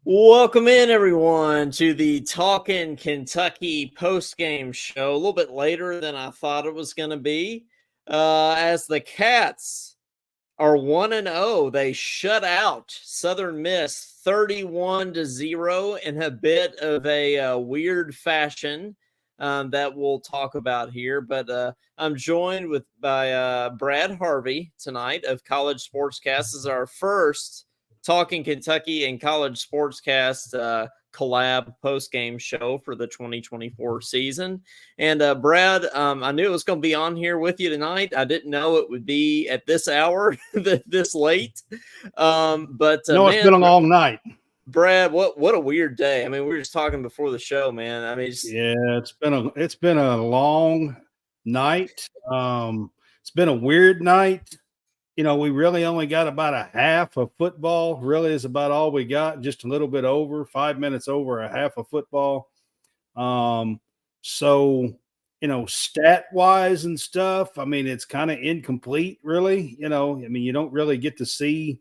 Welcome in, everyone, to the Talkin Kentucky post-game show. A little bit later than I thought it was going to be, as the Cats are 1-0. They shut out Southern Miss 31-0 in a bit of a weird fashion that we'll talk about here. But I'm joined by Brad Harvey tonight of College SportsCast. This is our first Talking Kentucky and College SportsCast collab post-game show for the 2024 season. And Brad, I knew it was going to be on here with you tonight. I didn't know it would be at this hour, this late. It's been a long night. Brad, what a weird day. I mean, we were just talking before the show, man. I mean, it's been a long night. It's been a weird night. You know, we really only got about a half of football. Really is about all we got. Just a little bit over 5 minutes over a half of football. So you know, stat wise and stuff, I mean, it's kind of incomplete, really. You know, I mean, you don't really get to see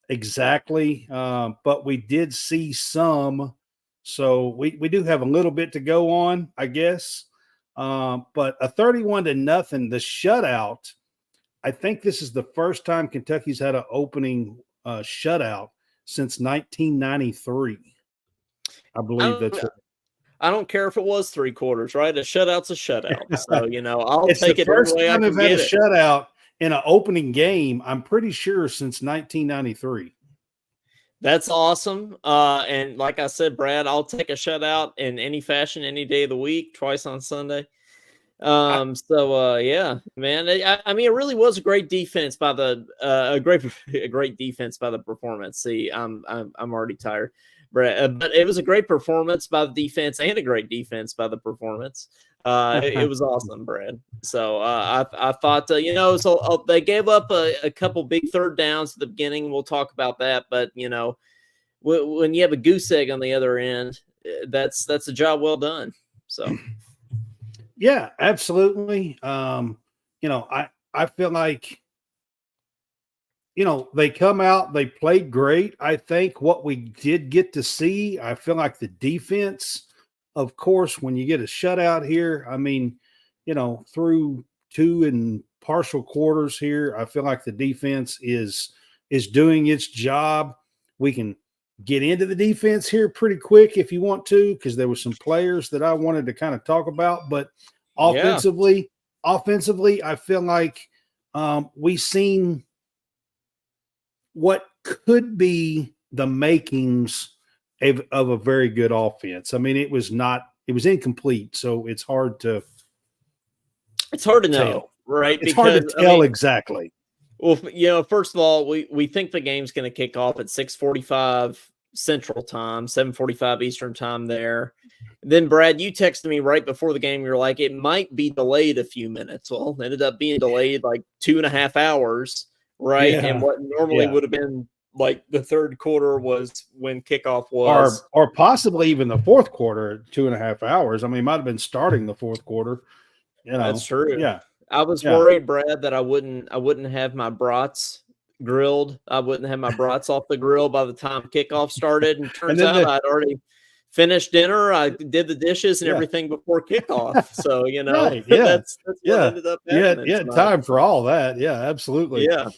exactly, but we did see some. So we do have a little bit to go on, I guess. But a 31-0, the shutout. I think this is the first time Kentucky's had an opening shutout since 1993. I believe that's right. I don't care if it was 3 quarters, right? A shutout's a shutout. So, you know, I'll take it first every way I time can I've had get a it. shutout in an opening game, I'm pretty sure, since 1993. That's awesome. And like I said, Brad, I'll take a shutout in any fashion, any day of the week, twice on Sunday. Yeah, man. I mean, it really was a great defense by the a great defense by the performance. See, I'm already tired, Brad, but it was a great performance by the defense and a great defense by the performance. It was awesome, Brad. So I thought, you know, so they gave up a couple big third downs at the beginning. We'll talk about that, but you know, when you have a goose egg on the other end, that's a job well done. So. Yeah, absolutely. You know, I feel like, you know, they come out, they played great. I think what we did get to see, I feel like the defense, of course, when you get a shutout here, I mean, you know, through 2 and partial quarters here, I feel like the defense is doing its job. We can get into the defense here pretty quick if you want to, because there were some players that I wanted to kind of talk about. But offensively, I feel like we've seen what could be the makings of a very good offense. I mean, it was incomplete, so it's hard to know, right? It's hard to tell exactly. Well, you know, first of all, we think the game's going to kick off at 6:45 Central Time, 7:45 Eastern Time there. Then, Brad, you texted me right before the game. You're like, it might be delayed a few minutes. Well, it ended up being delayed like 2.5 hours, right? Yeah. And what normally would have been like the third quarter was when kickoff was. Or possibly even the fourth quarter, 2.5 hours. I mean, it might have been starting the fourth quarter. You know, that's true. Yeah. I was worried, Brad, that I wouldn't have my brats grilled. I wouldn't have my brats off the grill by the time kickoff started. And turns out I'd already finished dinner. I did the dishes and everything before kickoff. So, you know, that's what ended up happening. Yeah, time for all that. Yeah, absolutely. Yeah.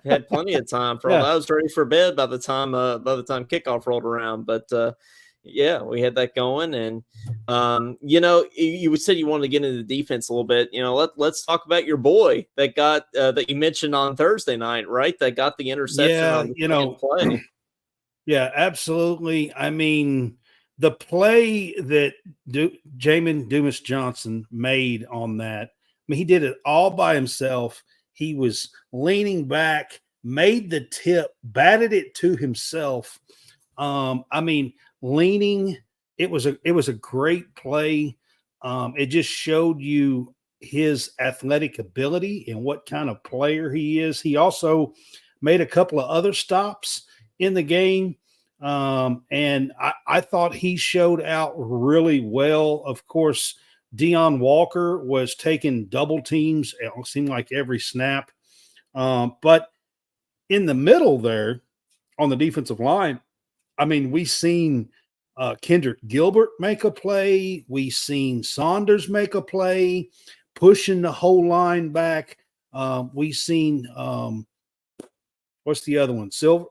Had plenty of time for all that. I was ready for bed by the time kickoff rolled around. But yeah, we had that going. And you know, you said you wanted to get into the defense a little bit. You know, let's talk about your boy that got that you mentioned on Thursday night, right? That got the interception on the play. Yeah, absolutely. I mean, the play that Jamin Dumas-Johnson made on that, I mean, he did it all by himself. He was leaning back, made the tip, batted it to himself. I mean, leaning, it was a great play. It just showed you his athletic ability and what kind of player he is. He also made a couple of other stops in the game. And I thought he showed out really well. Of course, Deion Walker was taking double teams. It seemed like every snap. But in the middle there on the defensive line, I mean, we seen Kendrick Gilbert make a play. We seen Saunders make a play, pushing the whole line back. We seen what's the other one? Silver.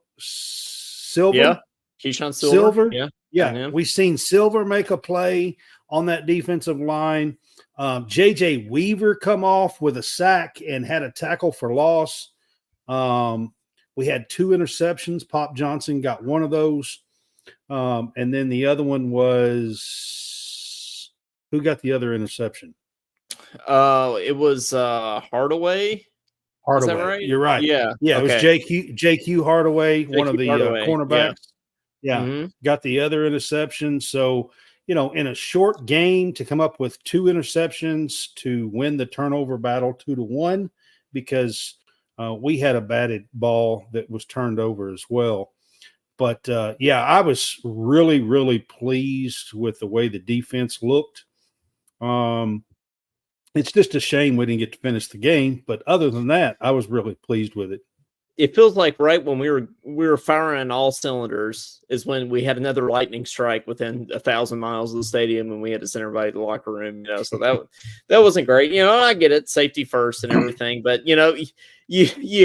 Yeah, Keyshawn Silver. Yeah, Yeah, we seen Silver make a play on that defensive line. JJ Weaver come off with a sack and had a tackle for loss. We had 2 interceptions. Pop Johnson got one of those. And then the other one was, who got the other interception? It was Hardaway. Hardaway. Is that right? You're right. Yeah. Yeah, it was JQ Hardaway, one of the cornerbacks. Yeah. Mm-hmm. Got the other interception. So, in a short game to come up with 2 interceptions to win the turnover battle 2-1, because we had a batted ball that was turned over as well. But I was really, really pleased with the way the defense looked. It's just a shame we didn't get to finish the game, but other than that, I was really pleased with it. It feels like right when we were firing all cylinders is when we had another lightning strike within 1,000 miles of the stadium, and we had to send everybody to the locker room. So that wasn't great. And I get it, safety first and everything, but you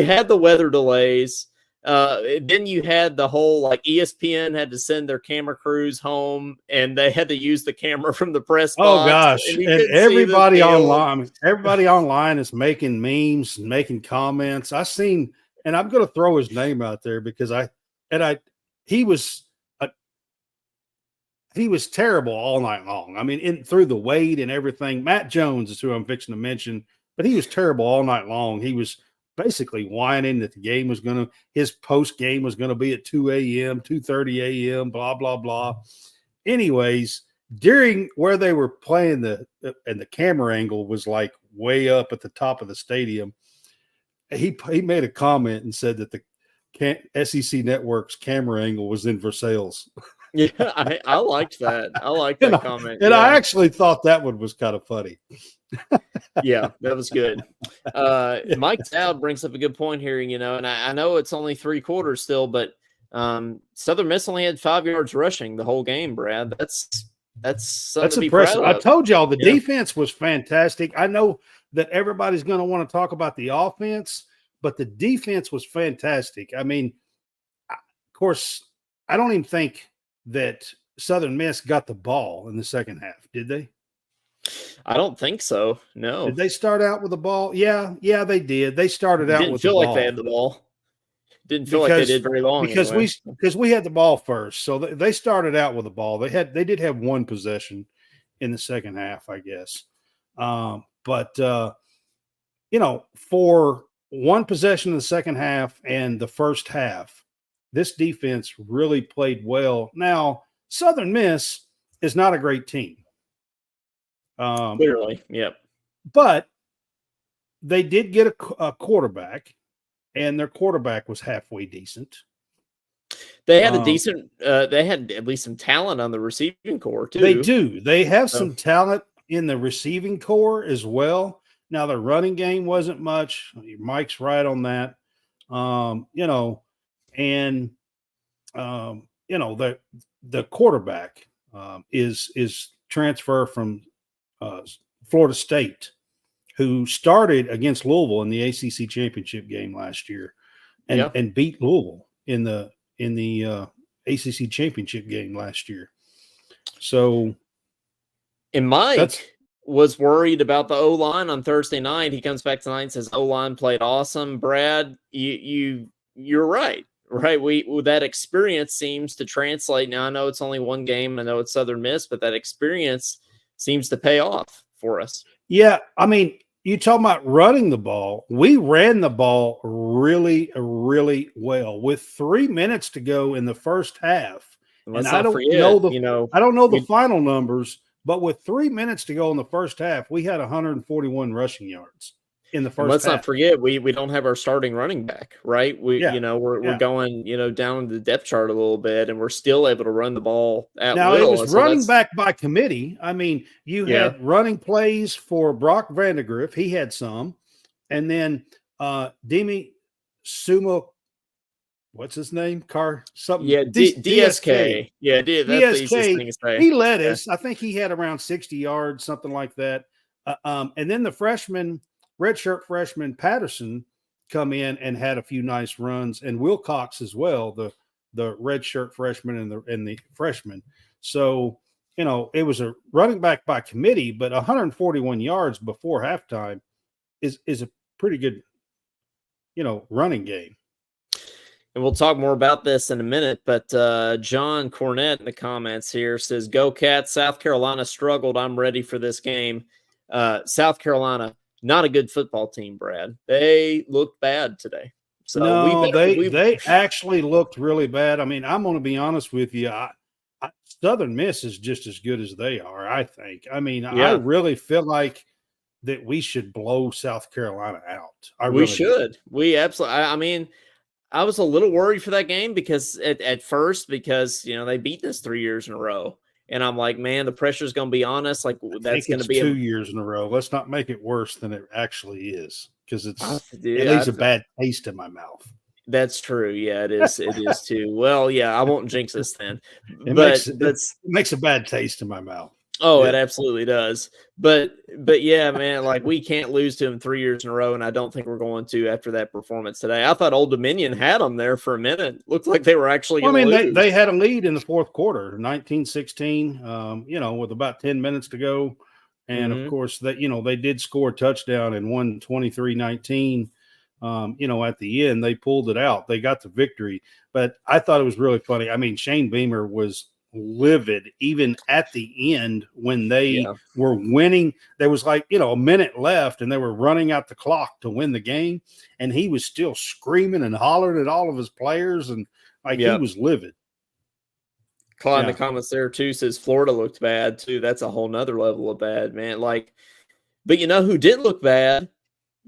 had the weather delays. Then you had the whole, like, ESPN had to send their camera crews home, and they had to use the camera from the press box. Oh gosh! And everybody online is making memes and making comments. I seen, and I'm going to throw his name out there because he was terrible all night long. I mean, through the weight and everything. Matt Jones is who I'm fixing to mention, but he was terrible all night long. He was basically whining that his post game was going to be at 2 a.m., 2:30 a.m., blah, blah, blah. Anyways, during where they were playing and the camera angle was like way up at the top of the stadium, he made a comment and said that the SEC Network's camera angle was in Versailles. Yeah, I liked that. I liked that comment. And I actually thought that one was kind of funny. Yeah, that was good. Mike Dowd brings up a good point here, and I know it's only 3 quarters still, but Southern Miss only had 5 yards rushing the whole game, Brad. That's impressive. I told y'all the defense was fantastic. I know that everybody's going to want to talk about the offense, but the defense was fantastic. I mean, of course, I don't even think that Southern Miss got the ball in the second half, did they? I don't think so. No. Did they start out with the ball? Yeah, they did. They started out with the ball. Didn't feel like they had the ball. Didn't feel like they did very long. Because we had the ball first. So they started out with the ball. They did have one possession in the second half, I guess. But for one possession in the second half and the first half, this defense really played well. Now, Southern Miss is not a great team. Clearly, yep. But they did get a quarterback, and their quarterback was halfway decent. They had they had at least some talent on the receiving core, too. They do. They have some talent in the receiving core as well. Now, the running game wasn't much. Mike's right on that. The quarterback is transfer from Florida State, who started against Louisville in the ACC championship game last year, and beat Louisville in the ACC championship game last year. So, and Mike was worried about the O-line on Thursday night. He comes back tonight and says O-line played awesome. Brad, you're right. Right. That experience seems to translate. Now, I know it's only one game. I know it's Southern Miss, but that experience seems to pay off for us. Yeah. I mean, you talking about running the ball. We ran the ball really, really well with 3 minutes to go in the first half. And I don't know the final numbers, but with 3 minutes to go in the first half, we had 141 rushing yards in the first. Let's half. Not forget we don't have our starting running back, right? We're going down the depth chart a little bit, and we're still able to run the ball at will. It was running back by committee. I mean, you had running plays for Brock Vandegrift. He had some, and then Demi Sumo what's his name? Car something. Yeah, DSK. Yeah, that's the easiest DSK. thing to say. He led us. I think he had around 60 yards, something like that. And then the redshirt freshman Patterson come in and had a few nice runs, and Wilcox as well, the redshirt freshman and the freshman. So, it was a running back by committee, but 141 yards before halftime is a pretty good, running game. And we'll talk more about this in a minute, but John Cornett in the comments here says, "Go Cats, South Carolina struggled. I'm ready for this game." South Carolina, not a good football team, Brad. They looked bad today. So no, they actually looked really bad. I mean, I'm going to be honest with you. Southern Miss is just as good as they are, I think. I mean, I really feel like that we should blow South Carolina out. We should. We absolutely. I mean, I was a little worried for that game because at first, they beat us 3 years in a row. And I'm like, man, the pressure's going to be on us. Like, that's going to be 2 years in a row. Let's not make it worse than it actually is, because it leaves a bad taste in my mouth. That's true. Yeah, it is. It is too. Well, yeah, I won't jinx us then. It makes a bad taste in my mouth. Oh, yeah. It absolutely does. But yeah, man, like, we can't lose to them 3 years in a row, and I don't think we're going to after that performance today. I thought Old Dominion had them there for a minute. Looked like they were actually going to lose. They had a lead in the fourth quarter, 19-16, with about 10 minutes to go. And of course, they did score a touchdown and won 23-19. At the end, they pulled it out. They got the victory. But I thought it was really funny. I mean, Shane Beamer was livid even at the end when they were winning. There was like, a minute left and they were running out the clock to win the game. And he was still screaming and hollering at all of his players. And he was livid. Claude in the comments there too says Florida looked bad too. That's a whole nother level of bad, man. But you know who did look bad?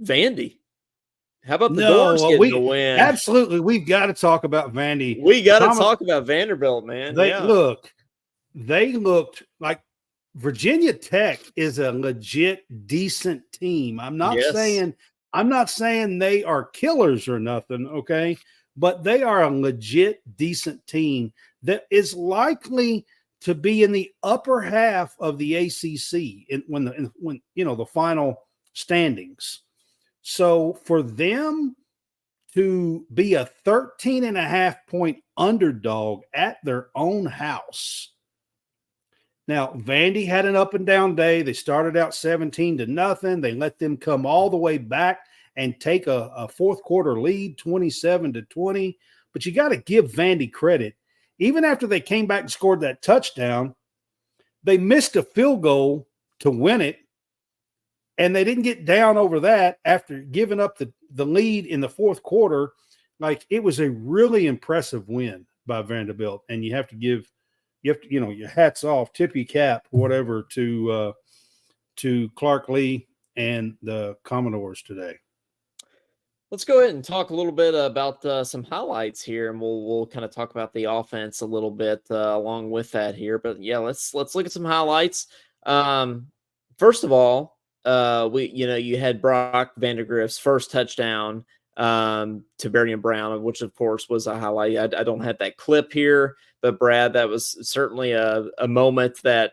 Vandy. How about the Doors getting the win? Absolutely. We've got to talk about Vandy. We got to talk about Vanderbilt, man. They looked like Virginia Tech is a legit decent team. I'm not saying they are killers or nothing, okay? But they are a legit decent team that is likely to be in the upper half of the ACC when the final standings. So for them to be a 13.5-point underdog at their own house. Now, Vandy had an up and down day. They started out 17-0. They let them come all the way back and take a fourth quarter lead, 27-20. But you got to give Vandy credit. Even after they came back and scored that touchdown, they missed a field goal to win it. And they didn't get down over that after giving up the lead in the fourth quarter. It was a really impressive win by Vanderbilt. And you have to give your hats off, tip your cap, whatever, to Clark Lee and the Commodores today. Let's go ahead and talk a little bit about some highlights here, and we'll kind of talk about the offense a little bit along with that here. But yeah, let's look at some highlights. First of all, you had Brock Vandegrift's first touchdown to Barian Brown, which of course was a highlight. I don't have that clip here, but Brad, that was certainly a moment that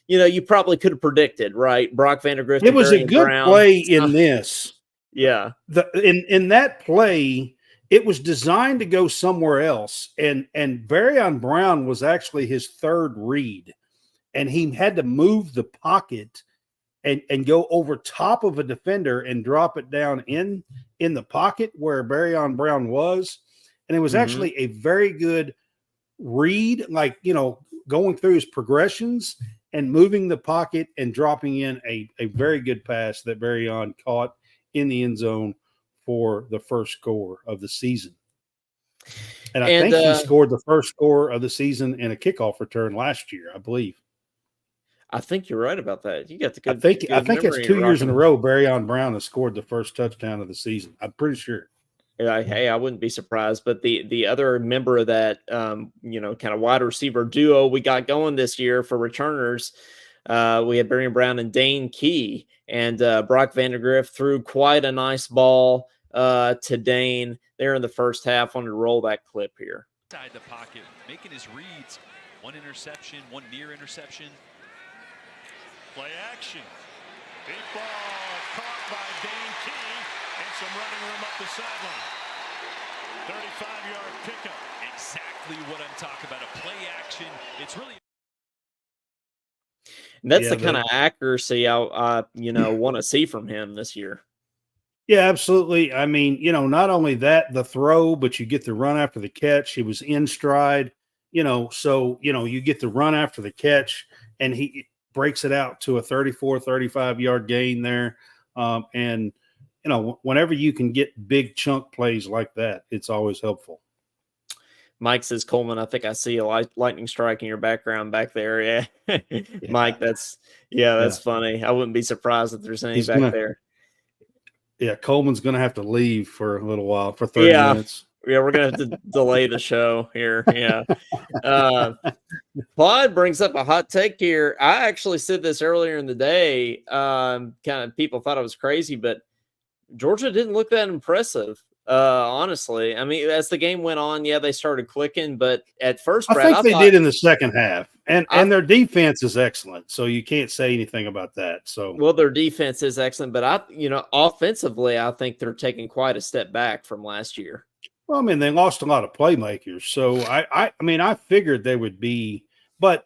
you probably could have predicted, right? Brock Vandegrift. It was a good play in this. Yeah. In that play, it was designed to go somewhere else, and Barian Brown was actually his third read, and he had to move the pocket and go over top of a defender and drop it down in the pocket where Barian Brown was. And it was actually a very good read, going through his progressions and moving the pocket and dropping in a very good pass that Barian caught in the end zone for the first score of the season. And I think he scored the first score of the season in a kickoff return last year, I believe. I think you're right about that. You got the good. I think it's 2 years in a row. Barian Brown has scored the first touchdown of the season. I'm pretty sure. Hey, I wouldn't be surprised. But the other member of that, kind of wide receiver duo we got going this year for returners, we had Barian Brown and Dane Key, and Brock Vandegrift threw quite a nice ball to Dane there in the first half. Wanted to roll that clip here. Inside the pocket, making his reads. One interception, one near interception. Play action. Deep ball caught by Dane Key, and some running room up the sideline. 35-yard pickup. Exactly what I'm talking about. A play action. It's really. And that's the kind of accuracy I want to see from him this year. Yeah, absolutely. I mean, not only that, the throw, but you get the run after the catch. He was in stride, so, you get the run after the catch, and he breaks it out to a 34, 35-yard gain there. And, whenever you can get big chunk plays like that, it's always helpful. Mike says, Coleman, I think I see a lightning strike in your background back there. Yeah. Mike, that's funny. I wouldn't be surprised if there's any back there. Yeah, Coleman's going to have to leave for a little while, for 30 minutes. Yeah, we're going to have to delay the show here. Yeah. Pod brings up a hot take here. I actually said this earlier in the day. Kind of people thought I was crazy, but Georgia didn't look that impressive, honestly. I mean, as the game went on, they started clicking, but at first, Brad, I think they did in the second half. And their defense is excellent, so you can't say anything about that. So, well, their defense is excellent, but offensively, I think they're taking quite a step back from last year. Well, I mean, they lost a lot of playmakers, so I figured they would be, but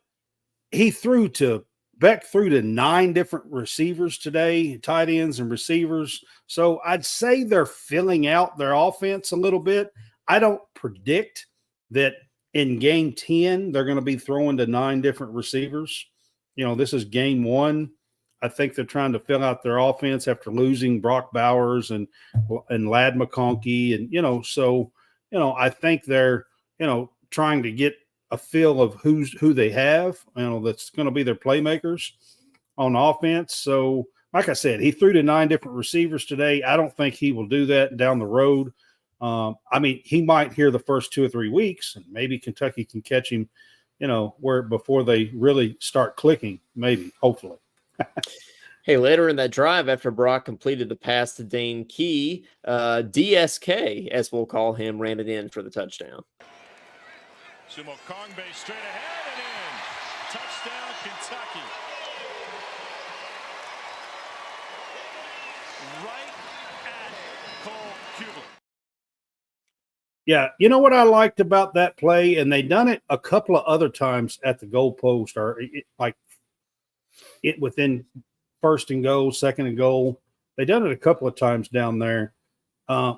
Beck threw to 9 different receivers today, tight ends and receivers. So I'd say they're filling out their offense a little bit. I don't predict that in game 10, they're going to be throwing to 9 different receivers. This is game 1. I think they're trying to fill out their offense after losing Brock Bowers and Ladd McConkey. And, I think they're, trying to get a feel of who they have, that's going to be their playmakers on offense. So, like I said, he threw to 9 different receivers today. I don't think he will do that down the road. He might hear the first 2 or 3 weeks, and maybe Kentucky can catch him, before they really start clicking, maybe, hopefully. Hey, later in that drive, after Brock completed the pass to Dane Key, DSK, as we'll call him, ran it in for the touchdown. Sumo Kongbe straight ahead and in. Touchdown, Kentucky. Right at Cole Cuban. Yeah, you know what I liked about that play, and they done it a couple of other times at the goal post, or within first and goal, second and goal. They done it a couple of times down there.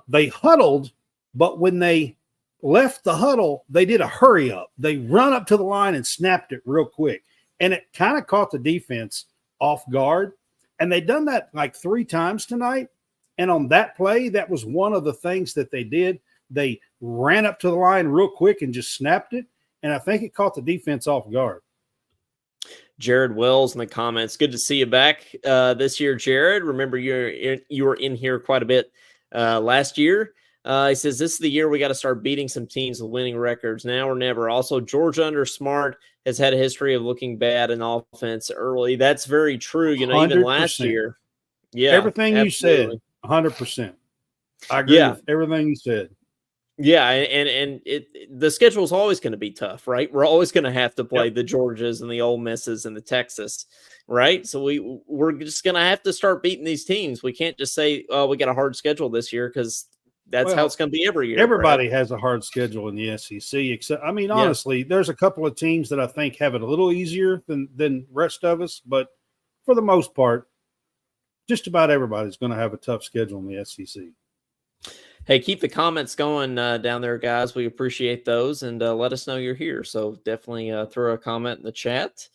They huddled, but when they left the huddle, they did a hurry up. They run up to the line and snapped it real quick. And it kind of caught the defense off guard. And they done that like 3 times tonight. And on that play, that was one of the things that they did. They ran up to the line real quick and just snapped it. And I think it caught the defense off guard. Jared Wells in the comments. Good to see you back this year, Jared. Remember, you were in here quite a bit last year. He says, this is the year we got to start beating some teams with winning records, now or never. Also, Georgia under Smart has had a history of looking bad in offense early. That's very true. Even last year. Yeah, everything absolutely. You said, 100%. I agree with everything you said. Yeah, and the schedule is always going to be tough, right? We're always going to have to play the Georgias and the Ole Misses and the Texas, right? So we're just going to have to start beating these teams. We can't just say, oh, we got a hard schedule this year, because that's how it's going to be every year. Everybody has a hard schedule in the SEC, except, honestly, there's a couple of teams that I think have it a little easier than rest of us, but for the most part, just about everybody's going to have a tough schedule in the SEC. Hey, keep the comments going down there, guys. We appreciate those, and let us know you're here. So definitely throw a comment in the chat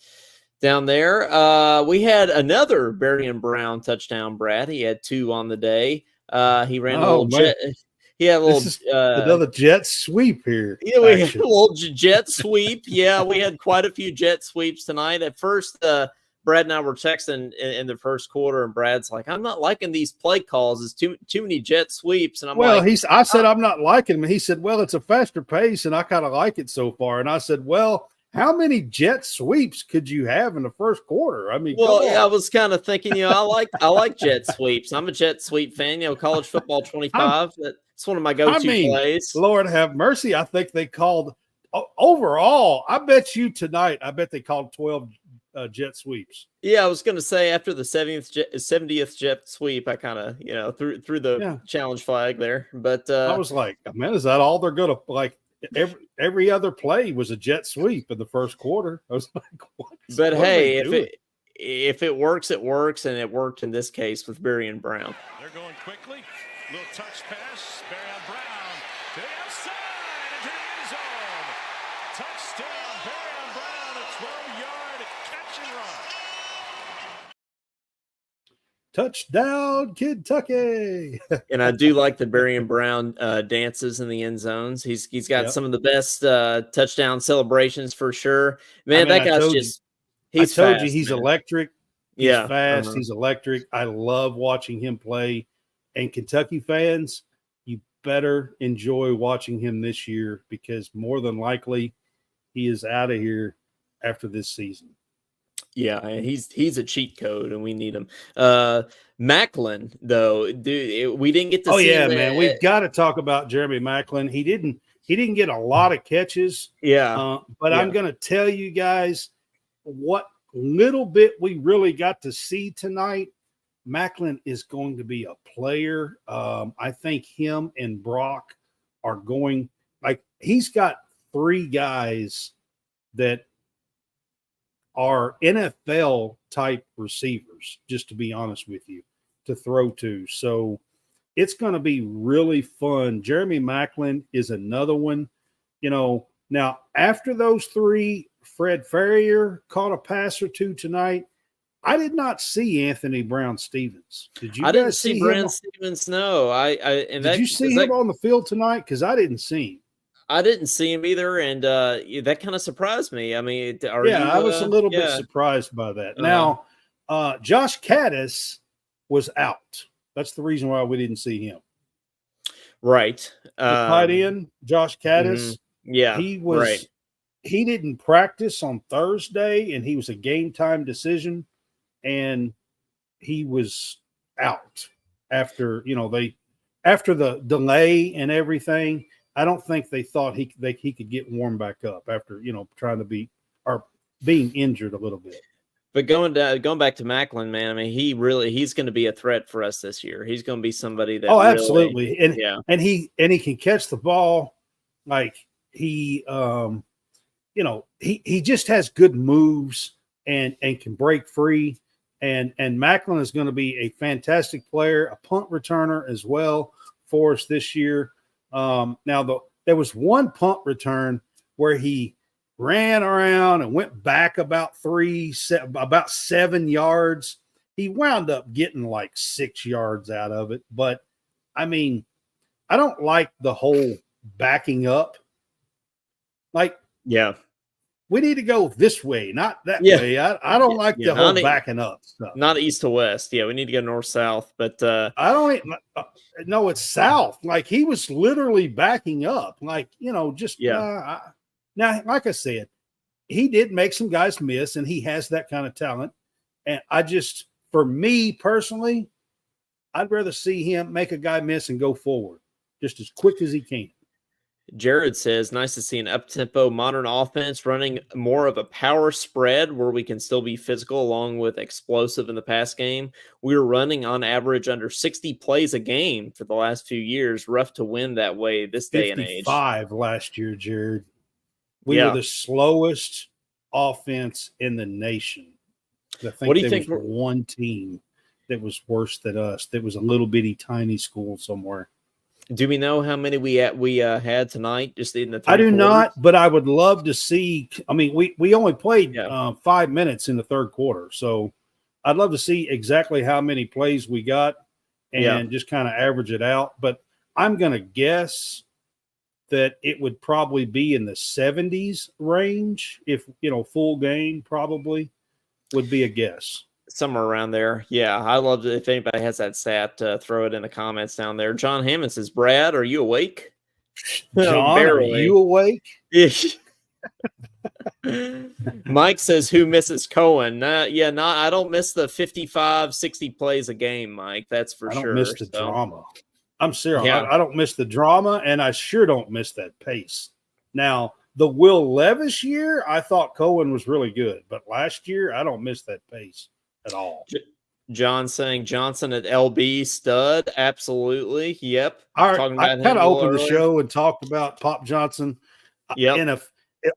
down there. We had another Berrien Brown touchdown, Brad. He had 2 on the day. He ran a little jet. He had a little another jet sweep here. Yeah, we had a little jet sweep. Yeah, we had quite a few jet sweeps tonight. At first, Brad and I were texting in the first quarter, and Brad's like, "I'm not liking these play calls. It's too many jet sweeps." And I said I'm not liking them. And he said, "Well, it's a faster pace, and I kind of like it so far." And I said, "Well, how many jet sweeps could you have in the first quarter? I mean, well, come on. I was kind of thinking, I like jet sweeps. I'm a jet sweep fan. College football 25. That's one of my go-to plays. Lord have mercy. I think they called overall. I bet they called 12 jet sweeps. Yeah, I was going to say after the 70th jet sweep, I kind of threw the challenge flag there. But I was like, man, is that all they're going to like? Every other play was a jet sweep in the first quarter. I was like, what? But hey, if it works, it works, and it worked in this case with Berry and Brown. They're going quickly. Little touch pass. Berry on Brown to the outside into the end zone. Touchdown, Berry on Brown, a 12-yard catch and run. Touchdown, Kentucky. And I do like the Berry and Brown dances in the end zones. He's got some of the best touchdown celebrations for sure. Man, that guy's he's fast, he's man. Electric. He's fast. He's electric. I love watching him play. And Kentucky fans, you better enjoy watching him this year because more than likely he is out of here after this season. Yeah, he's a cheat code, and we need him. Macklin, though, dude, we didn't get to see him. Man, we've got to talk about Jeremy Macklin. He didn't get a lot of catches. But I'm going to tell you guys what little bit we really got to see tonight. Macklin is going to be a player. I think him and Brock are going he's got 3 guys that are NFL type receivers, just to be honest with you, to throw to. So it's going to be really fun. Jeremy Macklin is another one. Now after those 3, Fred Ferrier caught a pass or 2 tonight. I did not see Anthony Brown-Stevens. Did you? I didn't see Brown-Stevens. No, did you see him on the field tonight? Because I didn't see him. I didn't see him either, and that kind of surprised me. I mean, I was a little bit surprised by that. Now, Josh Caddis was out. That's the reason why we didn't see him. Right. The tight end, Josh Caddis. Yeah, he was. Right. He didn't practice on Thursday, and he was a game time decision, and he was out after after the delay and everything. I don't think they thought he could get warmed back up after trying to being injured a little bit. But going back to Macklin, man, I mean, he's going to be a threat for us this year. He's going to be somebody that absolutely, and he can catch the ball like he he just has good moves and can break free. And Macklin is going to be a fantastic player, a punt returner as well for us this year. Now, there was one punt return where he ran around and went back about 7 yards. He wound up getting like 6 yards out of it. But, I mean, I don't like the whole backing up. We need to go this way, not that way. I don't like the whole backing up stuff. Not east to west. Yeah, we need to go north-south. But I don't no, it's south. Like he was literally backing up. Now, like I said, he did make some guys miss, and he has that kind of talent. And for me personally, I'd rather see him make a guy miss and go forward just as quick as he can. Jared says, nice to see an up-tempo modern offense running more of a power spread where we can still be physical along with explosive in the pass game. We were running on average under 60 plays a game for the last few years. Rough to win that way this day and age. 55 last year, Jared. We were the slowest offense in the nation. I think there was one team that was worse than us. That was a little bitty tiny school somewhere. Do we know how many we had tonight? Just in the I do not, but I would love to see. I mean, we only played 5 minutes in the third quarter, so I'd love to see exactly how many plays we got and just kind of average it out. But I'm going to guess that it would probably be in the 70s range. If full game, probably would be a guess. Somewhere around there. Yeah, I love it. If anybody has that stat, throw it in the comments down there. John Hammond says, Brad, are you awake? John, are you awake? Mike says, who misses Cohen? I don't miss the 55, 60 plays a game, Mike. That's for sure. I don't miss the drama. I'm serious. Yeah. I don't miss the drama, and I sure don't miss that pace. Now, the Will Levis year, I thought Cohen was really good, but last year, I don't miss that pace at all. John saying Johnson at LB stud. Absolutely. Yep. All right. I kind of opened the show and talked about Pop Johnson. Yep. And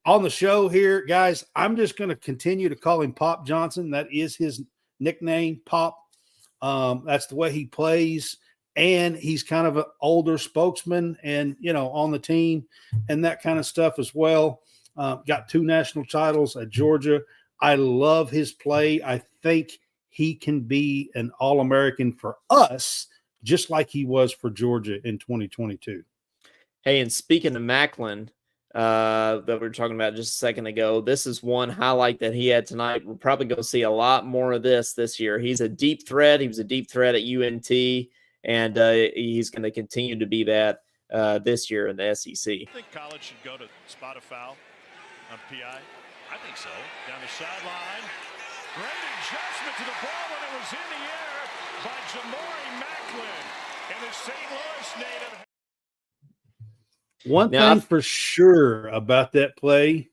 on the show here, guys, I'm just going to continue to call him Pop Johnson. That is his nickname, Pop. That's the way he plays. And he's kind of an older spokesman and, on the team and that kind of stuff as well. Got 2 national titles at Georgia. I love his play. I think he can be an All-American for us, just like he was for Georgia in 2022. Hey, and speaking of Macklin, that we were talking about just a second ago, this is one highlight that he had tonight. We're probably going to see a lot more of this year. He's a deep threat. He was a deep threat at UNT, and he's going to continue to be that this year in the SEC. I think college should go to spot a foul on PI. I think so. Down the sideline. Great adjustment to the ball when it was in the air by Jamori Macklin and the St. Louis native. One thing for sure about that play,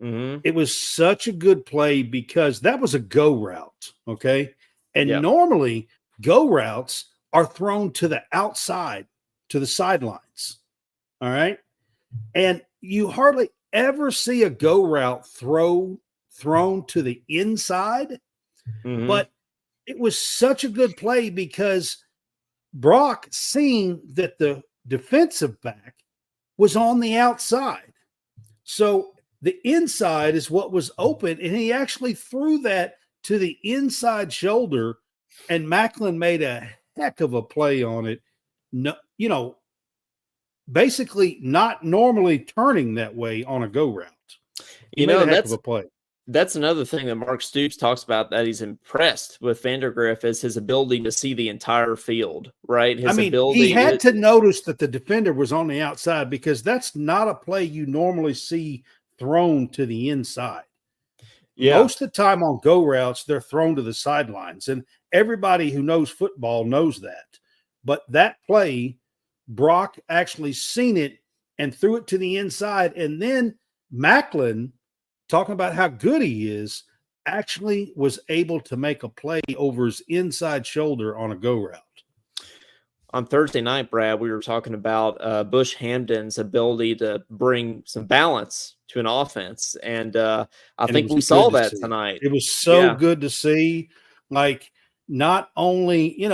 it was such a good play because that was a go route, okay? And normally go routes are thrown to the outside, to the sidelines, all right? And you hardly ever see a go route thrown to the inside, but it was such a good play because Brock seen that the defensive back was on the outside. So the inside is what was open, and he actually threw that to the inside shoulder, and Macklin made a heck of a play on it. No, basically not normally turning that way on a go route. That's a play. That's another thing that Mark Stoops talks about, that he's impressed with Vandergriff, is his ability to see the entire field, right? He had to notice that the defender was on the outside because that's not a play you normally see thrown to the inside. Yeah. Most of the time on go routes, they're thrown to the sidelines, and everybody who knows football knows that. But that play, Brock actually seen it and threw it to the inside, and then Macklin, talking about how good he is, actually was able to make a play over his inside shoulder on a go route. On Thursday night, Brad, we were talking about Bush Hamden's ability to bring some balance to an offense. And I think we saw that tonight. It was so good to see. Like, not only,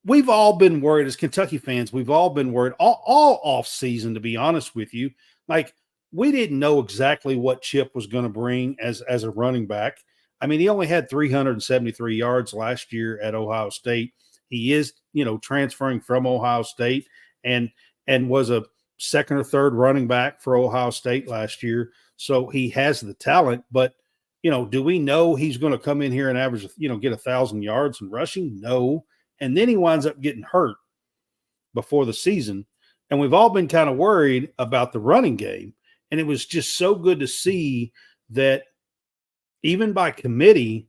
we've all been worried as Kentucky fans. We've all been worried all off season, to be honest with you. Like, we didn't know exactly what Chip was going to bring as a running back. I mean, he only had 373 yards last year at Ohio State. He is, transferring from Ohio State and was a second or third running back for Ohio State last year. So he has the talent, but, do we know he's going to come in here and average, get 1,000 yards in rushing? No. And then he winds up getting hurt before the season. And we've all been kind of worried about the running game. And it was just so good to see that even by committee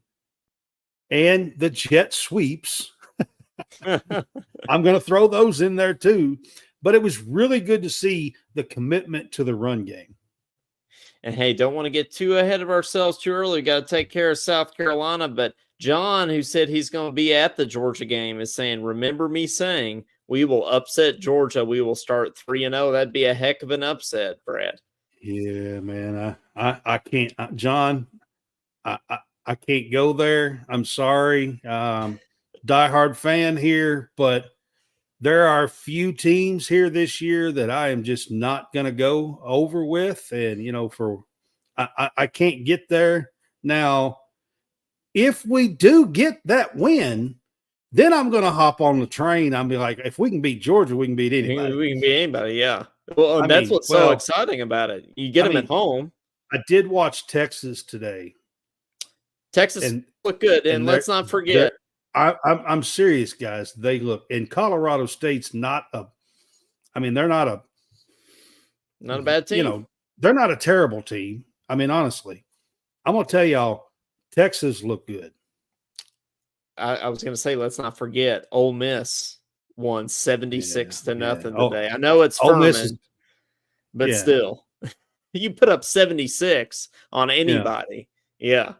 and the jet sweeps, I'm going to throw those in there too. But it was really good to see the commitment to the run game. And hey, don't want to get too ahead of ourselves too early. We got to take care of South Carolina. But John, who said he's going to be at the Georgia game, is saying, remember me saying we will upset Georgia. We will start 3-0. That'd be a heck of an upset, Brad. Yeah, man, I can't, John. I can't go there. I'm sorry, diehard fan here, but there are a few teams here this year that I am just not going to go over with, and I can't get there. Now, if we do get that win, then I'm going to hop on the train. I'll be like, if we can beat Georgia, we can beat anybody. We can beat anybody, yeah. Well, that's what's so exciting about it. You get them at home. I did watch Texas today. Texas look good, and let's not forget. I'm serious, guys. They look, and Colorado State's they're not a bad team. They're not a terrible team. I mean, honestly, I'm going to tell y'all, Texas looked good. I was going to say, let's not forget, Ole Miss won 76-0 today. I know it's Ole Miss Furman, but still, you put up 76 on anybody. Yeah.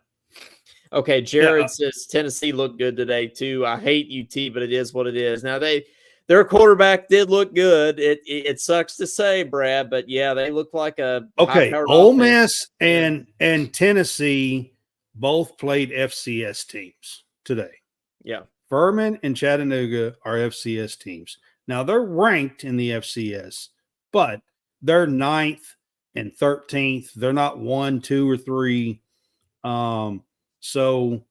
Okay, Jared says Tennessee looked good today too. I hate UT, but it is what it is. Now their quarterback did look good. It sucks to say, Brad, but yeah, they look like a high-powered Ole offense. Miss and Tennessee both played FCS teams today. Yeah. Furman and Chattanooga are FCS teams. Now they're ranked in the FCS, but they're 9th and 13th. They're not 1, 2, or 3. So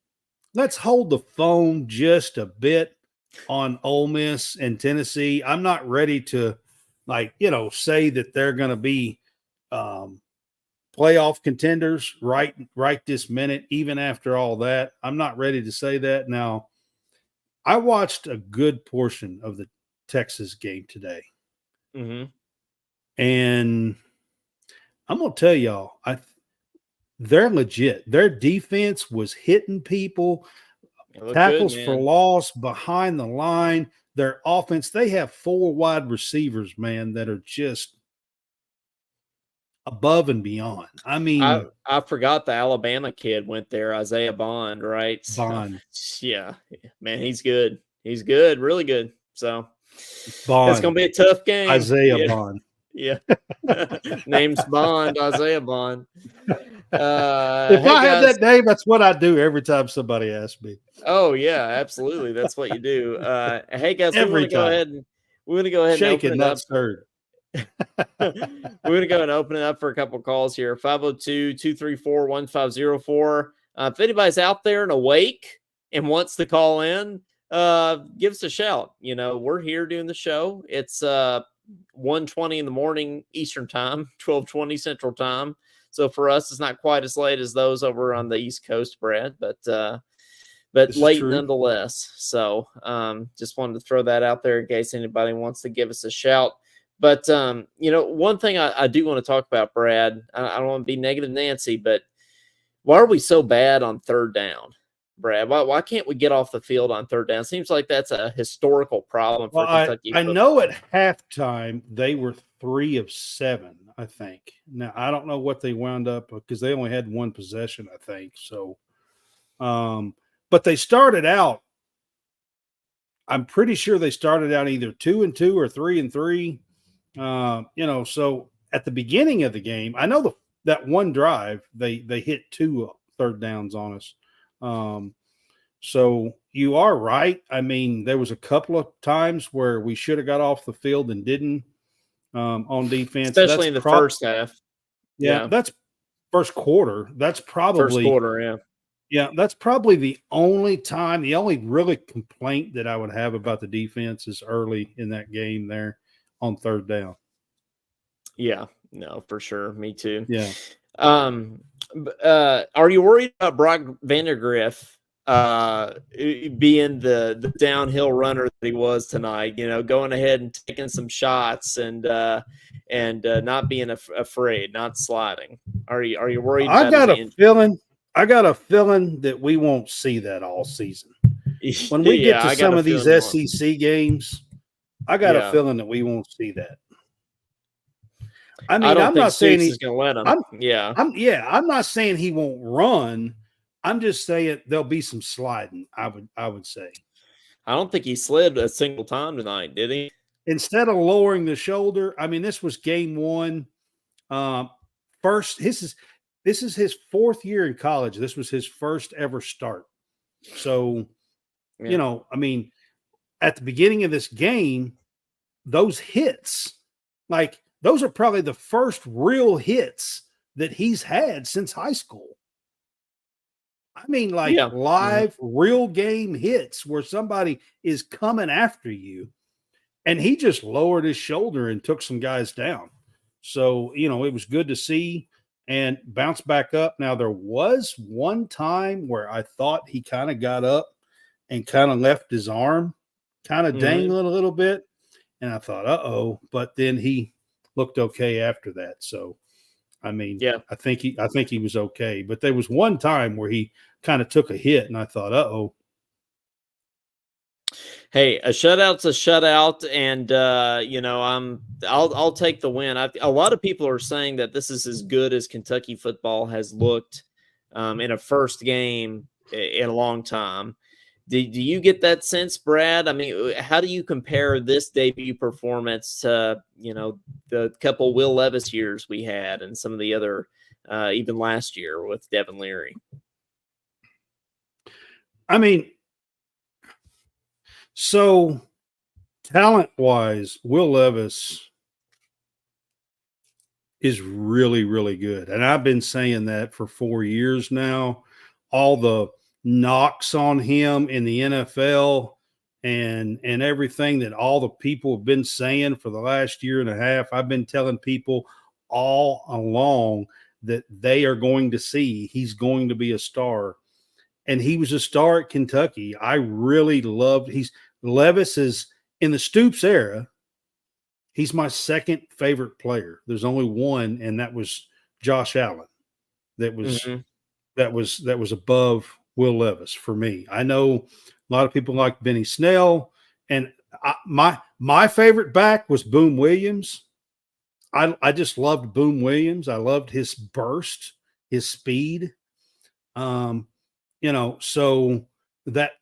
let's hold the phone just a bit on Ole Miss and Tennessee. I'm not ready to say that they're going to be playoff contenders right this minute, even after all that. I'm not ready to say that. Now, I watched a good portion of the Texas game today. Mm-hmm. And I'm going to tell y'all, they're legit. Their defense was hitting people, tackles for loss behind the line. Their offense, they have 4 wide receivers, man, that are just above and beyond. I mean, I forgot the Alabama kid went there, Isaiah Bond, right? Bond. Yeah, man, he's good. He's good, really good. So Bond. It's going to be a tough game. Isaiah Bond. Yeah. Name's Bond, Isaiah Bond. If I had that name, that's what I do every time somebody asks me. Oh, yeah, absolutely. That's what you do. Hey, guys, we're going to go ahead and shake open it, up. Stirred. We're going to go and open it up for a couple calls here. 502-234-1504. If anybody's out there and awake and wants to call in, give us a shout. You know, we're here doing the show. It's 1:20 in the morning Eastern time, 12:20 Central time. So for us, it's not quite as late as those over on the East Coast, Brad, but late nonetheless. So just wanted to throw that out there in case anybody wants to give us a shout. But, one thing I do want to talk about, Brad, I don't want to be negative Nancy, but why are we so bad on third down, Brad? Why can't we get off the field on third down? Seems like that's a historical problem for Kentucky. I know at halftime they were 3 of 7, I think. Now, I don't know what they wound up because they only had 1 possession, I think. So, but they started out, I'm pretty sure they started out either 2-2 or 3-3. So at the beginning of the game, I know that one drive they hit 2 third downs on us. So you are right. I mean, there was a couple of times where we should have got off the field and didn't on defense, especially in the first half. Yeah, that's first quarter. That's probably first quarter. Yeah. Yeah, that's probably the only really complaint that I would have about the defense is early in that game there on third down. Yeah, no, for sure. Me too. Yeah. Are you worried about Brock Vandagriff being the downhill runner that he was tonight? Going ahead and taking some shots and not being afraid, not sliding. Are you worried? I got a feeling that we won't see that all season. When we get to some of these SEC games, I got a feeling that we won't see that. I mean, I'm not saying he's going to let him. I'm not saying he won't run. I'm just saying there'll be some sliding. I would say. I don't think he slid a single time tonight, did he? Instead of lowering the shoulder, I mean, this was game 1. First, this is his 4th year in college. This was his first ever start. So, I mean, at the beginning of this game, those hits, those are probably the first real hits that he's had since high school. I mean, live, real game hits where somebody is coming after you. And he just lowered his shoulder and took some guys down. So, it was good to see and bounce back up. Now, there was one time where I thought he kind of got up and kind of left his arm kind of dangling a little bit. And I thought, uh-oh. But then he looked okay after that. So, I mean, Yeah. I think he was okay, but there was one time where he kind of took a hit, and I thought, uh-oh. Hey, a shutout's a shutout, and I'll take the win. A lot of people are saying that this is as good as Kentucky football has looked in a first game in a long time. Do you get that sense, Brad? I mean, how do you compare this debut performance to the couple Will Levis years we had, and some of the other even last year with Devin Leary? I mean, so talent-wise, Will Levis is really, really good. And I've been saying that for 4 years now. All the knocks on him in the NFL and everything that all the people have been saying for the last year and a half, I've been telling people all along that they are going to see he's going to be a star. And he was a star at Kentucky. I really loved Levis is in the Stoops era. He's my second favorite player. There's only one, and that was Josh Allen. That was above Will Levis for me. I know a lot of people like Benny Snell, and my favorite back was Boom Williams. I just loved Boom Williams. I loved his burst, his speed. So that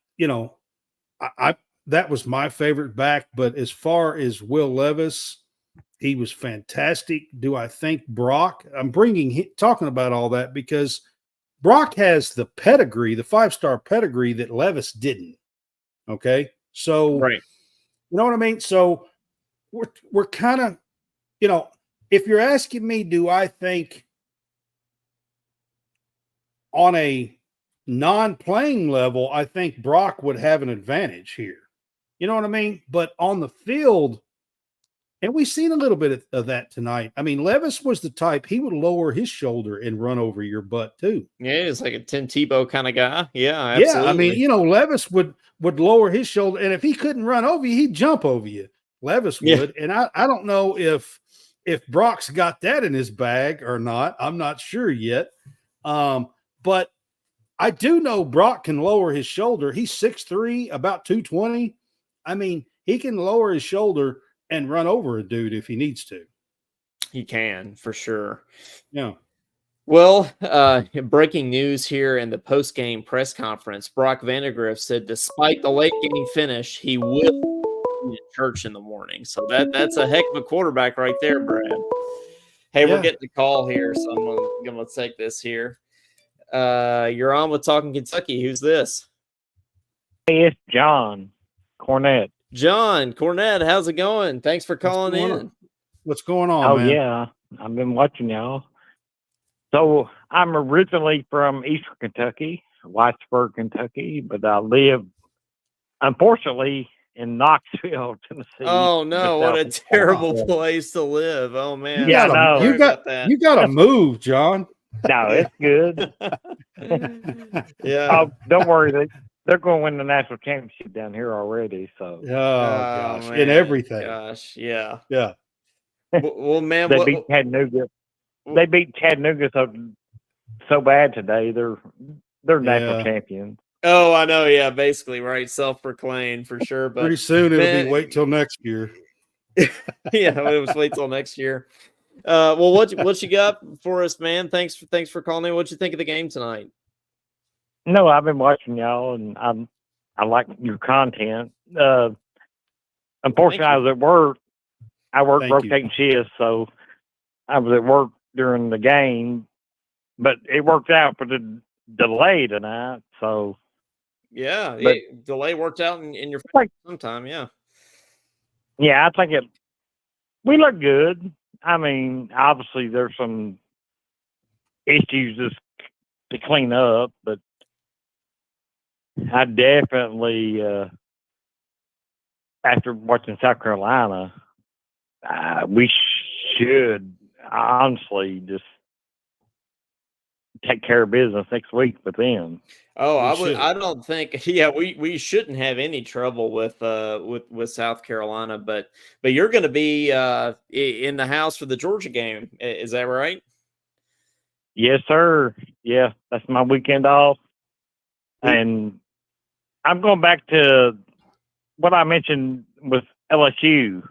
I that was my favorite back. But as far as Will Levis, he was fantastic. Do I think Brock? I'm talking about all that because Brock has the pedigree, the 5-star pedigree that Levis didn't. Okay, so Right. You know what I mean? So we're kind of, if you're asking me, do I think on a non-playing level, I think Brock would have an advantage here. You know what I mean? But on the field, and we've seen a little bit of that tonight. I mean, Levis was the type, he would lower his shoulder and run over your butt too. Yeah, he's like a Tim Tebow kind of guy. Yeah, absolutely. Yeah, I mean, Levis would lower his shoulder, and if he couldn't run over you, he'd jump over you. Levis would. And I don't know if Brock's got that in his bag or not. I'm not sure yet. But I do know Brock can lower his shoulder. He's 6'3", about 220. I mean, he can lower his shoulder and run over a dude if he needs to. He can, for sure. Yeah. Well, breaking news here in the post-game press conference, Brock Vandegrift said despite the late game finish, he will be at church in the morning. So that's a heck of a quarterback right there, Brad. Hey, we're getting a call here, so I'm gonna take this here. You're on with Talkin' Kentucky. Who's this? Hey, it's John Cornett. John Cornett, how's it going? Thanks for calling in. What's going on, man? Yeah, I've been watching y'all. So I'm originally from Eastern Kentucky, Whitesburg, Kentucky, but I live, unfortunately, in Knoxville, Tennessee. Oh no, what a terrible place to live. Oh man. Yeah, no. You got to move, John. No, it's good. Yeah. Oh, don't worry. They're going to win the national championship down here already. So. Oh gosh, man. in everything. Gosh, yeah. Yeah. Well, man, they beat Chattanooga. They beat Chattanooga so bad today. They're national champions. Oh, I know. Yeah, basically, right. Self-proclaimed for sure. But pretty soon it'll be wait till next year. Yeah, it was wait till next year. Well, what you got for us, man? Thanks for calling in. What'd you think of the game tonight? No, I've been watching y'all, and I like your content. Unfortunately, I was at work. I work rotating shifts, so I was at work during the game, but it worked out for the delay tonight. So yeah, delay worked out in your favor sometime. Yeah, I think we look good. I mean, obviously there's some issues to clean up, but I definitely after watching South Carolina, we should honestly just take care of business next week with them. Oh, I don't think. Yeah, we shouldn't have any trouble with South Carolina, but you're going to be in the house for the Georgia game. Is that right? Yes, sir. Yeah, that's my weekend off. And I'm going back to what I mentioned with LSU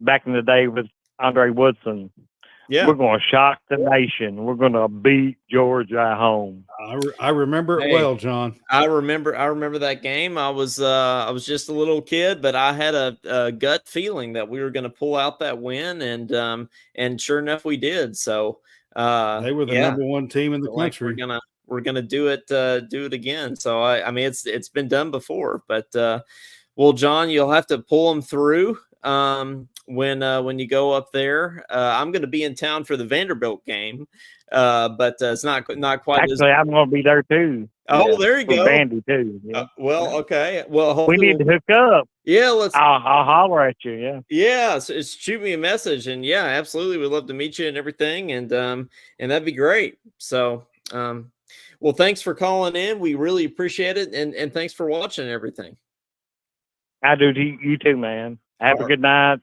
back in the day with Andre Woodson. Yeah. We're going to shock the nation. We're going to beat Georgia at home. I remember it well, John. I remember that game. I was just a little kid, but I had a gut feeling that we were going to pull out that win, and sure enough, we did. So they were the number one team in the country. Like we're gonna do it again. So I mean, it's been done before, but well, John, you'll have to pull them through when you go up there. I'm going to be in town for the Vanderbilt game, but it's not quite. Actually, I'm going to be there too. Oh, there you go. Vandy too. Yeah. Well, okay. Well, we need to hook up. Yeah, let's. I'll holler at you. Yeah. Yeah, so shoot me a message, and yeah, absolutely, we'd love to meet you and everything, and that'd be great. So, well, thanks for calling in. We really appreciate it, and thanks for watching everything. I do. You too, man. Have a good night.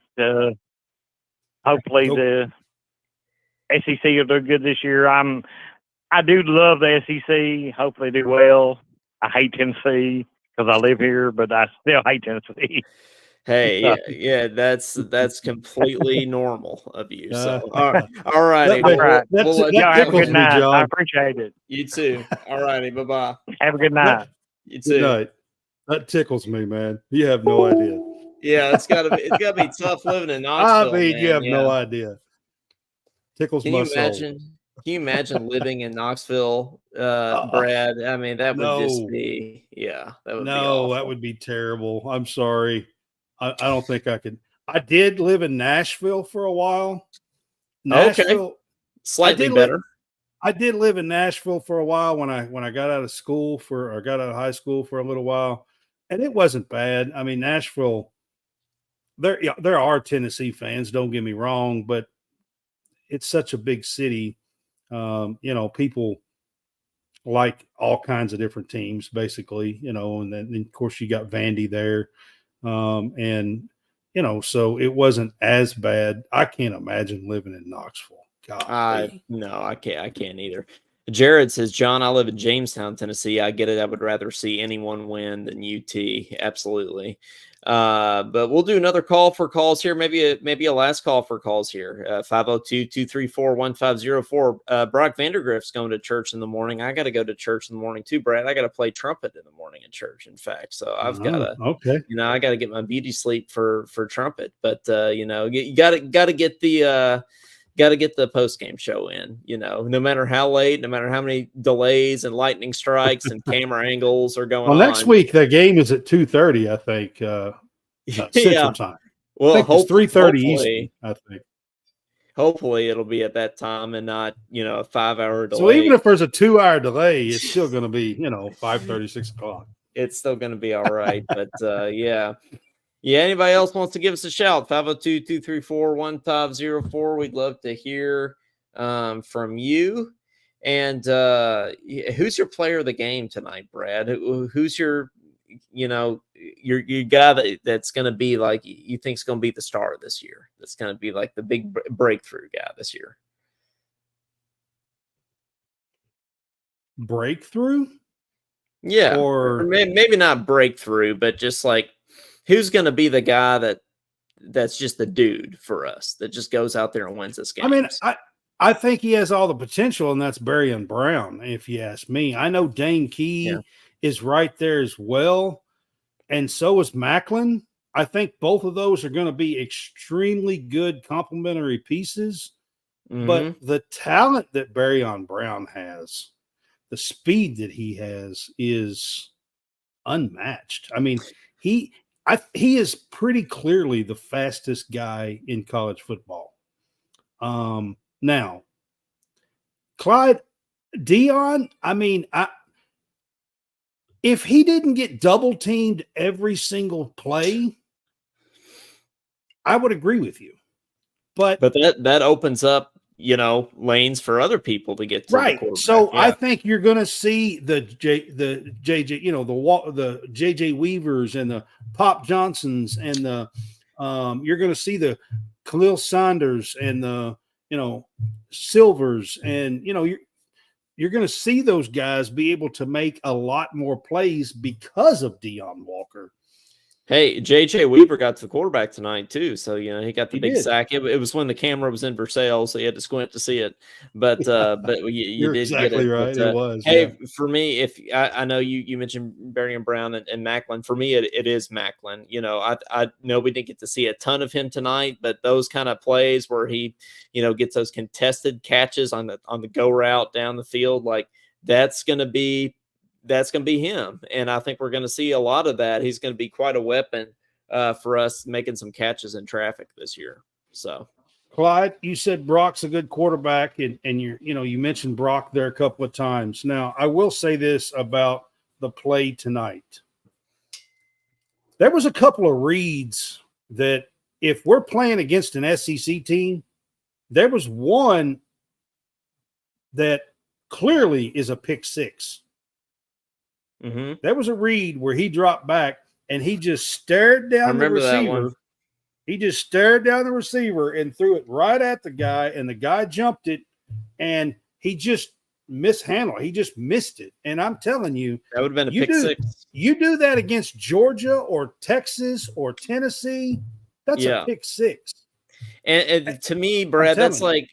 Hopefully the SEC will do good this year. I do love the SEC. Hopefully do well. I hate Tennessee because I live here, but I still hate Tennessee. Hey, yeah, that's completely normal of you. So, all righty. Have a good night. I appreciate it. You too. All righty. Bye-bye. Have a good night. You too. Good night. That tickles me, man. You have no idea. Yeah, it's gotta be tough living in Knoxville. I mean, man. you have no idea. Tickles my soul. Can you imagine living in Knoxville, Brad? I mean, that would just be, that would be awful. That would be terrible. I'm sorry. I don't think I could. I did live in Nashville for a while. Okay. Slightly better. I did live in Nashville for a while when I got out of school got out of high school for a little while, and it wasn't bad. I mean, Nashville, there are Tennessee fans, don't get me wrong, but it's such a big city. People like all kinds of different teams, basically, and then of course you got Vandy there. So it wasn't as bad. I can't imagine living in Knoxville. God, no, I can't either. Jared says, John, I live in Jamestown, Tennessee. I get it. I would rather see anyone win than UT. Absolutely. But we'll do another call for calls here. Maybe a last call for calls here. 502-234-1504. Brock Vandergrift's going to church in the morning. I got to go to church in the morning too, Brad. I got to play trumpet in the morning in church, in fact. So I've got to, I got to get my beauty sleep for trumpet. But, you got to get the, got to get the post-game show in, no matter how late, no matter how many delays and lightning strikes and camera angles are going on. Well, next week, the game is at 2:30, I think, Central Time. Well, I think it's 3:30 Eastern, I think. Hopefully it'll be at that time and not, a 5-hour delay. So even if there's a 2-hour delay, it's still going to be, 5:30, 6 o'clock. It's still going to be all right. But, yeah, anybody else wants to give us a shout, 502-234-1504. We'd love to hear from you. And who's your player of the game tonight, Brad? Who's your guy that's going to be like, you think is going to be the star this year? That's going to be like the big breakthrough guy this year. Breakthrough? Yeah. Or maybe not breakthrough, but just like, who's going to be the guy that's just the dude for us that just goes out there and wins this game? I mean, I think he has all the potential, and that's Gridiron Brown, if you ask me. I know Dane Key is right there as well, and so is Macklin. I think both of those are going to be extremely good complementary pieces, but the talent that Gridiron Brown has, the speed that he has is unmatched. I mean, he is pretty clearly the fastest guy in college football. Now, Clyde Dion, I mean, if he didn't get double teamed every single play, I would agree with you. But that opens up, lanes for other people to get to the quarterback. So I think you're going to see the JJ Weavers and the Pop Johnsons and the you're going to see the Khalil Saunders and the Silvers and you're going to see those guys be able to make a lot more plays because of Deion Walker. Hey, J.J. Weaver got to the quarterback tonight too, so he got the He big did. sack. It was when the camera was in Versailles, so you had to squint to see it. But you You're did exactly get it. right. But, It was. hey, for me, if I know you mentioned Barry and Brown and Macklin, for me it is Macklin. I know we didn't get to see a ton of him tonight, but those kind of plays where he gets those contested catches on the go route down the field, like that's gonna be him. And I think we're going to see a lot of that. He's going to be quite a weapon for us making some catches in traffic this year. So, Clyde, you said Brock's a good quarterback, and you mentioned Brock there a couple of times. Now, I will say this about the play tonight. There was a couple of reads that if we're playing against an SEC team, there was one that clearly is a pick six. mm-hmm. There was a read where he dropped back and he just stared down the receiver. He just stared down the receiver and threw it right at the guy, and the guy jumped it, and he just mishandled. He just missed it. And I'm telling you, that would have been a pick six. You do that against Georgia or Texas or Tennessee, that's a pick six. And to me, Brad, that's like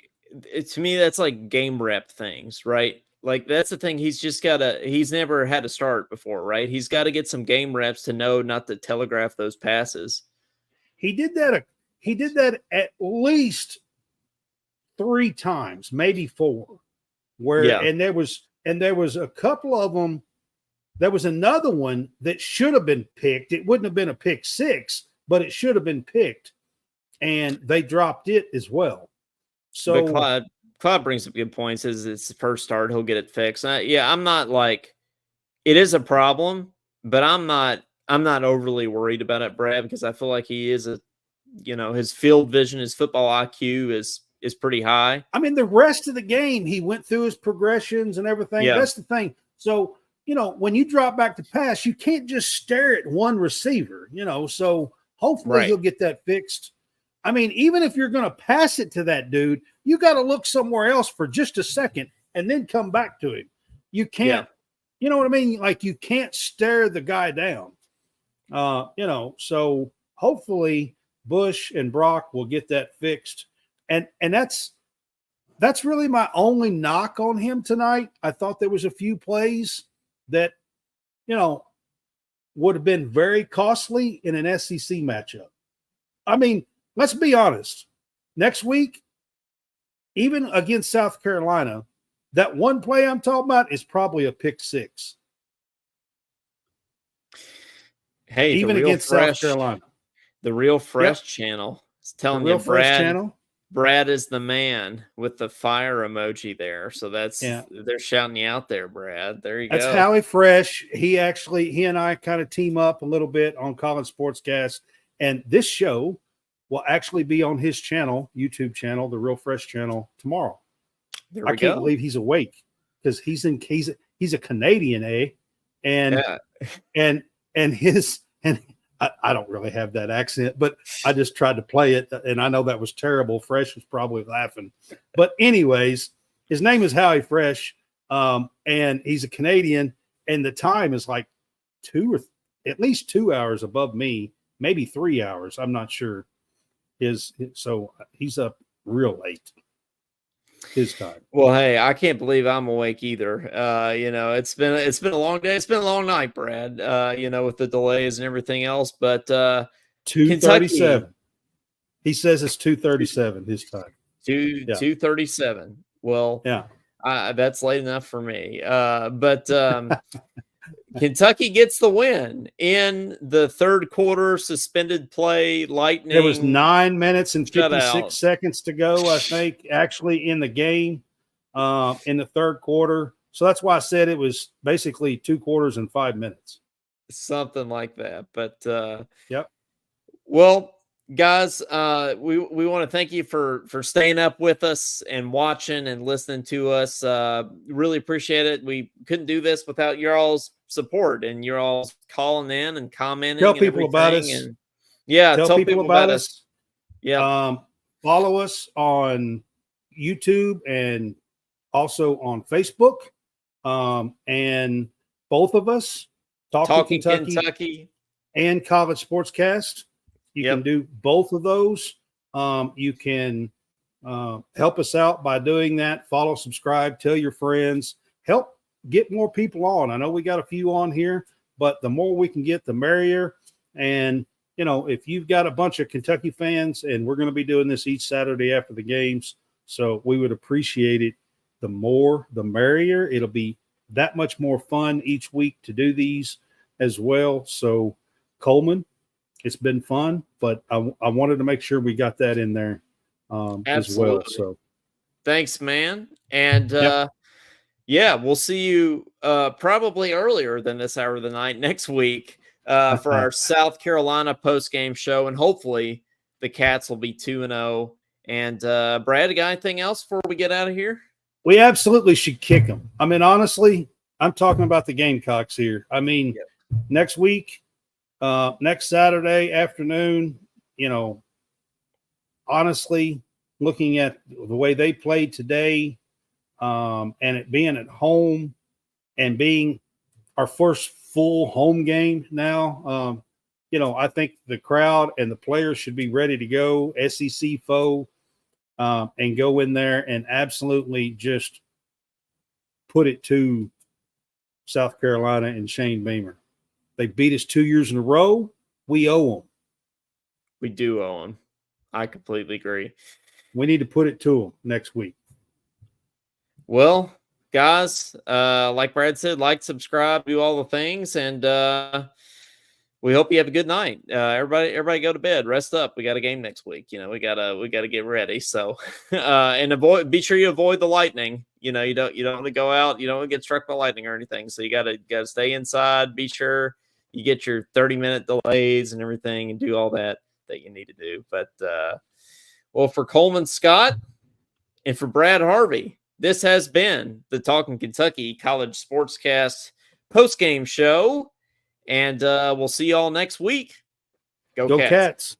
game rep things, right? Like that's the thing. He's never had to start before, right? He's got to get some game reps to know not to telegraph those passes. He did that at least 3 times, maybe 4. And there was a couple of them. There was another one that should have been picked. It wouldn't have been a pick six, but it should have been picked. And they dropped it as well. So Claude brings up good points. Is it's the first start, he'll get it fixed. I'm not like it is a problem, but I'm not overly worried about it, Brad, because I feel like he is his field vision, his football IQ is pretty high. I mean, the rest of the game, he went through his progressions and everything. Yeah. That's the thing. So, when you drop back to pass, you can't just stare at one receiver, so hopefully he'll get that fixed. I mean, even if you're going to pass it to that dude, you got to look somewhere else for just a second and then come back to him. You can't, you know what I mean? Like you can't stare the guy down, so hopefully Bush and Brock will get that fixed. And that's really my only knock on him tonight. I thought there was a few plays that, would have been very costly in an SEC matchup. I mean, let's be honest. Next week, even against South Carolina, that one play I'm talking about is probably a pick six. Hey, even against South Carolina. The Real Fresh channel is telling you, Brad is the man with the fire emoji there. So they're shouting you out there, Brad. There you go. That's Howie Fresh. He and I kind of team up a little bit on College SportsCast. And this show will actually be on his channel, YouTube channel, the Real Fresh channel, tomorrow. I can't believe he's awake because he's a Canadian, eh? And I don't really have that accent, but I just tried to play it, and I know that was terrible. Fresh was probably laughing. But anyways, his name is Howie Fresh, and he's a Canadian, and the time is like at least 2 hours above me, maybe 3 hours. I'm not sure. So he's up real late. His time. Well, hey, I can't believe I'm awake either. It's been a long day. It's been a long night, Brad. With the delays and everything else. But 2:37. He says it's 2:37 his time. 2:37. Well, that's late enough for me. But Kentucky gets the win in the third quarter. Suspended play, lightning. There was 9 minutes and 56 seconds to go, I think, actually in the game in the third quarter. So that's why I said it was basically 2 quarters and 5 minutes. Something like that. But yep. Well, guys, we want to thank you for staying up with us and watching and listening to us. Really appreciate it. We couldn't do this without your all's support and you're all calling in and commenting. Tell people about us. And, tell people about us. Yeah. Follow us on YouTube and also on Facebook. And both of us, Talking Kentucky Kentucky. and College Sportscast, you can do both of those. You can help us out by doing that. Follow, subscribe, tell your friends, help get more people on. I know we got a few on here, but the more we can get, the merrier. And, if you've got a bunch of Kentucky fans, and we're going to be doing this each Saturday after the games, so we would appreciate it. The more, the merrier. It'll be that much more fun each week to do these as well. So, Coleman, it's been fun, but I wanted to make sure we got that in there as well. So, thanks, man. And we'll see you probably earlier than this hour of the night next week for our South Carolina post-game show, and hopefully the Cats will be 2-0. And Brad, you got anything else before we get out of here? We absolutely should kick them. I mean, honestly, I'm talking about the Gamecocks here. I mean, next week, next Saturday afternoon, honestly, looking at the way they played today, and it being at home and being our first full home game now, I think the crowd and the players should be ready to go, SEC foe, and go in there and absolutely just put it to South Carolina and Shane Beamer. They beat us 2 years in a row. We owe them. We do owe them. I completely agree. We need to put it to them next week. Well, guys, like Brad said, like, subscribe, do all the things, and we hope you have a good night. Everybody go to bed, rest up. We got a game next week. We gotta get ready. So, and be sure you avoid the lightning. You don't want to go out. You don't want to get struck by lightning or anything. So you gotta stay inside. Be sure you get your 30-minute delays and everything, and do all that you need to do. But well, for Coleman Scott and for Brad Harvey, this has been the Talkin' Kentucky College Sportscast post-game show. And we'll see y'all next week. Go Cats.